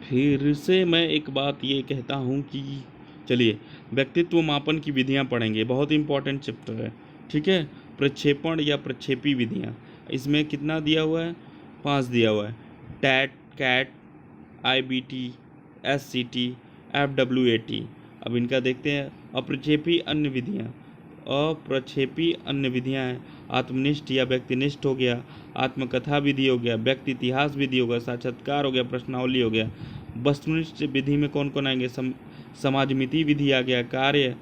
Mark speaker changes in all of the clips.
Speaker 1: फिर से मैं एक बात ये कहता हूँ कि चलिए व्यक्तित्व मापन की विधियाँ पढ़ेंगे, बहुत इंपॉर्टेंट चैप्टर है। ठीक है, प्रक्षेपण या प्रक्षेपी विधियाँ, इसमें कितना दिया हुआ है? 5 दिया हुआ है। TAT, CAT, IBT, SCT, FWAT। अब इनका देखते हैं। अप्रक्षेपी अन्य विधियाँ, अप्रक्षेपी अन्य विधियाँ हैं आत्मनिष्ठ या व्यक्तिनिष्ठ हो गया, आत्मकथा विधि हो गया, व्यक्ति इतिहास विधि हो गया, साक्षात्कार हो गया, प्रश्नावली हो गया। वस्तुनिष्ठ विधि में कौन कौन आएंगे? समाजमिति विधि आ गया, कार्य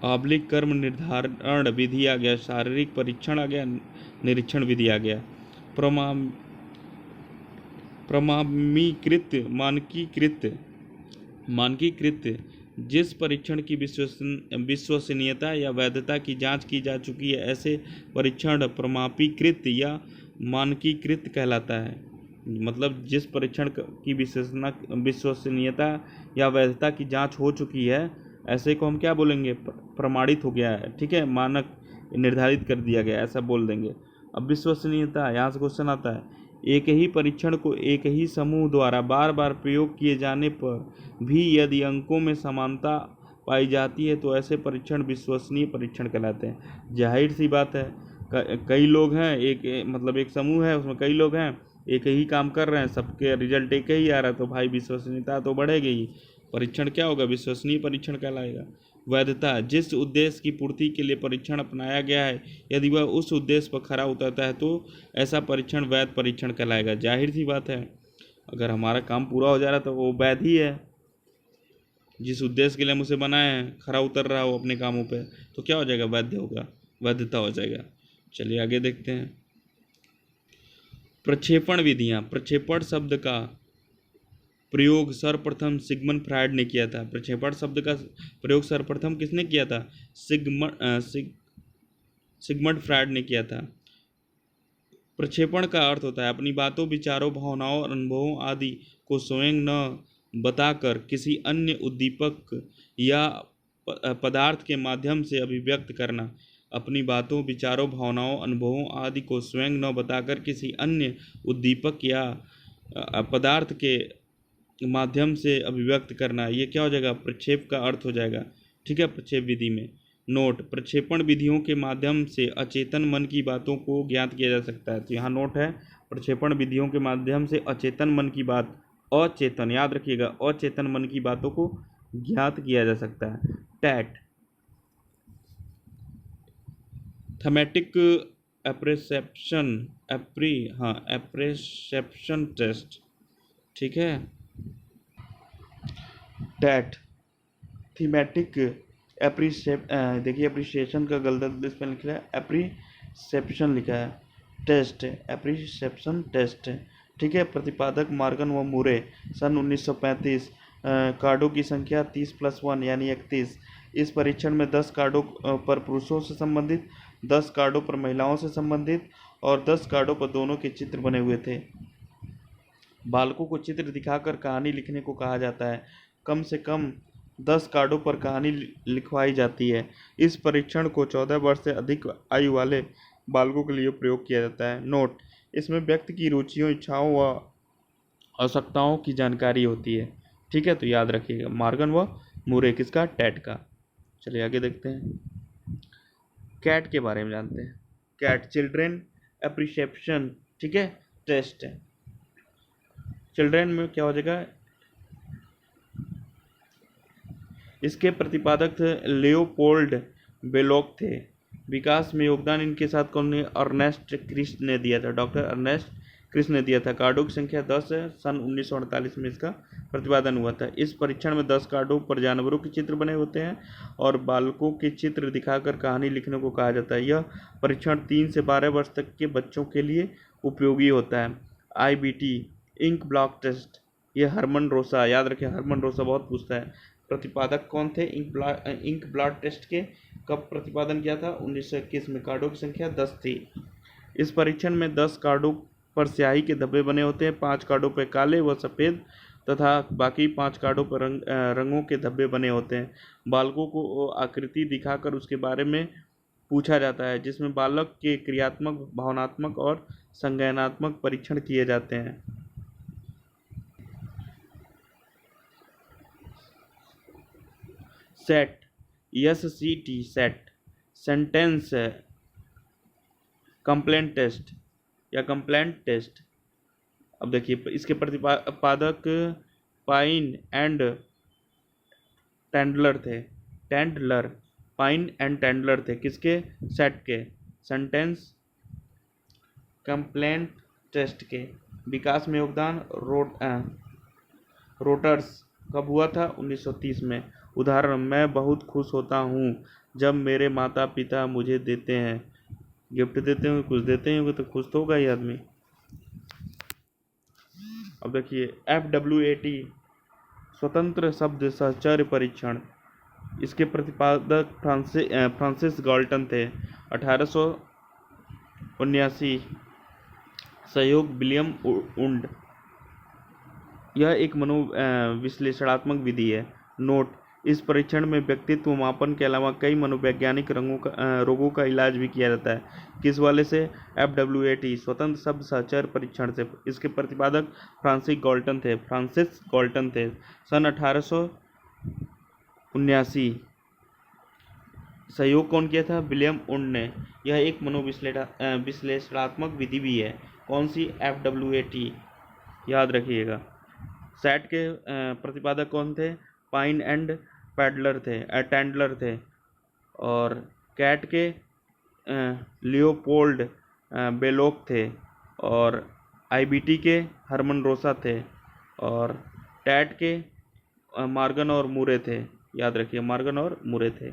Speaker 1: ऑब्लिक कर्म निर्धारण विधि आ गया, शारीरिक परीक्षण आ गया, निरीक्षण विधि आ गया। प्रमाणीकृत मानकीकृत जिस परीक्षण की विश्वसनीयता या वैधता की जांच की जा चुकी है, ऐसे परीक्षण प्रमाणीकृत या मानकीकृत कहलाता है। मतलब जिस परीक्षण की विश्वसनीयता या वैधता की जांच हो चुकी है, ऐसे को हम क्या बोलेंगे? प्रमाणित हो गया है। ठीक है, मानक निर्धारित कर दिया गया, ऐसा बोल देंगे। अब विश्वसनीयता, यहाँ से क्वेश्चन आता है, एक ही परीक्षण को एक ही समूह द्वारा बार बार प्रयोग किए जाने पर भी यदि अंकों में समानता पाई जाती है तो ऐसे परीक्षण विश्वसनीय परीक्षण कहलाते हैं। जाहिर सी बात है, कई लोग हैं, एक समूह है, उसमें कई लोग हैं, एक ही काम कर रहे हैं, सबके रिजल्ट एक ही आ रहा है, तो भाई विश्वसनीयता तो बढ़ेगी ही। परीक्षण क्या होगा? विश्वसनीय परीक्षण कहलाएगा। वैधता, जिस उद्देश्य की पूर्ति के लिए परीक्षण अपनाया गया है, यदि वह उस उद्देश्य पर खरा उतरता है तो ऐसा परीक्षण वैध परीक्षण कहलाएगा। जाहिर सी बात है, अगर हमारा काम पूरा हो जा रहा है तो वो वैध ही है। जिस उद्देश्य के लिए हम उसे बनाए हैं, खरा उतर रहा हो अपने कामों पे, तो क्या हो जाएगा? वैध होगा, वैधता हो जाएगा। चलिए आगे देखते हैं। प्रक्षेपण विधियाँ। प्रक्षेपण शब्द का प्रयोग सर्वप्रथम सिगमंड फ्रायड ने किया था। प्रक्षेपण शब्द का प्रयोग सर्वप्रथम किसने किया था? सिगमंड फ्रायड ने किया था। प्रक्षेपण का अर्थ होता है अपनी बातों, विचारों, भावनाओं और अनुभवों आदि को स्वयं न बताकर किसी अन्य उद्दीपक या पदार्थ के माध्यम से अभिव्यक्त करना। अपनी बातों, विचारों, भावनाओं, अनुभवों आदि को स्वयं न बताकर किसी अन्य उद्दीपक या पदार्थ के माध्यम से अभिव्यक्त करना, ये क्या हो जाएगा? प्रक्षेप का अर्थ हो जाएगा। ठीक है, प्रक्षेप विधि में। नोट, प्रक्षेपण विधियों के माध्यम से अचेतन मन की बातों को ज्ञात किया जा सकता है। तो यहाँ नोट है, प्रक्षेपण विधियों के माध्यम से अचेतन मन की बात, अचेतन, याद रखिएगा, अचेतन मन की बातों को ज्ञात किया जा सकता है। TAT, thematic apperception test. ठीक है, टैट थीमेटिक देखिए एप्रिसिएशन का गलत इसमें लिखा है, एप्रिसेप्शन लिखा है, टेस्ट, एप्रिसेप्शन टेस्ट। ठीक है, प्रतिपादक मार्गन व मुरे, सन 1935। कार्डों की संख्या 30+1 यानी 31। इस परीक्षण में 10 कार्डों पर पुरुषों से संबंधित, 10 कार्डों पर महिलाओं से संबंधित और 10 कार्डों पर दोनों के चित्र बने हुए थे। बालकों को चित्र दिखाकर कहानी लिखने को कहा जाता है। कम से कम 10 कार्डों पर कहानी लिखवाई जाती है। इस परीक्षण को 14 वर्ष से अधिक आयु वाले बालकों के लिए प्रयोग किया जाता है। नोट, इसमें व्यक्ति की रुचियों, इच्छाओं व आवश्यकताओं की जानकारी होती है। ठीक है, तो याद रखिएगा, मार्गन व मुरे किसका? टैट का। चलिए आगे देखते हैं, कैट के बारे में जानते हैं। कैट, चिल्ड्रेन एप्रिसिएप्शन, ठीक है, टेस्ट है। चिल्ड्रेन में क्या हो जाएगा? इसके प्रतिपादक लियोपोल्ड बेलोक थे। विकास में योगदान इनके साथ कौन ने? अर्नेस्ट क्रिस्ट ने दिया था, डॉक्टर अर्नेस्ट क्रिस्ट ने दिया था। कार्डों की संख्या 10 है। सन 1948 में इसका प्रतिपादन हुआ था। इस परीक्षण में 10 कार्डों पर जानवरों के चित्र बने होते हैं और बालकों के चित्र दिखाकर कहानी लिखने को कहा जाता है। यह परीक्षण 3 से 12 वर्ष तक के बच्चों के लिए उपयोगी होता है। IBT, इंक ब्लॉक टेस्ट, ये हरमन रोसा, याद रखें, हरमन रोसा बहुत पूछता है। प्रतिपादक कौन थे इंक ब्लॉट टेस्ट के? कब प्रतिपादन किया था? 1921 में। कार्डों की संख्या 10 थी। इस परीक्षण में 10 कार्डों पर स्याही के धब्बे बने होते हैं, 5 कार्डों पर काले व सफ़ेद तथा बाकी 5 कार्डों पर रंगों के धब्बे बने होते हैं। बालकों को आकृति दिखाकर उसके बारे में पूछा जाता है, जिसमें बालक के क्रियात्मक, भावनात्मक और संज्ञानात्मक परीक्षण किए जाते हैं। Set, SCT set, sentence completion test या कंप्लेंट टेस्ट। अब देखिए इसके प्रतिपादक पाइन एंड टेंडलर थे, पाइन एंड टेंडलर थे किसके, सेट के, सेंटेंस कंप्लेंट टेस्ट के। विकास में योगदान रोटर्स कब हुआ था, 1930 में। उदाहरण, मैं बहुत खुश होता हूँ जब मेरे माता पिता मुझे देते हैं, गिफ्ट देते होंगे, कुछ देते होंगे तो खुश तो होगा ही आदमी। अब देखिए FWAT स्वतंत्र शब्द सहचर्य परीक्षण, इसके प्रतिपादक फ्रांसिस गाल्टन थे। 1879 सहयोग विलियम उंड। यह एक विश्लेषणात्मक विधि है। नोट, इस परीक्षण में व्यक्तित्व मापन के अलावा कई मनोवैज्ञानिक रोगों का इलाज भी किया जाता है। किस वाले से, FWAT स्वतंत्र शब्द सहचर्य परीक्षण से। इसके प्रतिपादक फ्रांसिस गाल्टन थे। सन 1879 सहयोग कौन किया था, विलियम उंड ने। यह एक विश्लेषणात्मक विधि भी है। कौन सी, FWAT, याद रखिएगा। सेट के प्रतिपादक कौन थे, पाइन एंड टेंडलर थे। और कैट के लियोपोल्ड बेलोक थे। और IBT के हरमन रोसा थे। और टैट के मॉर्गन और मूरे थे। याद रखिए, मॉर्गन और मूरे थे।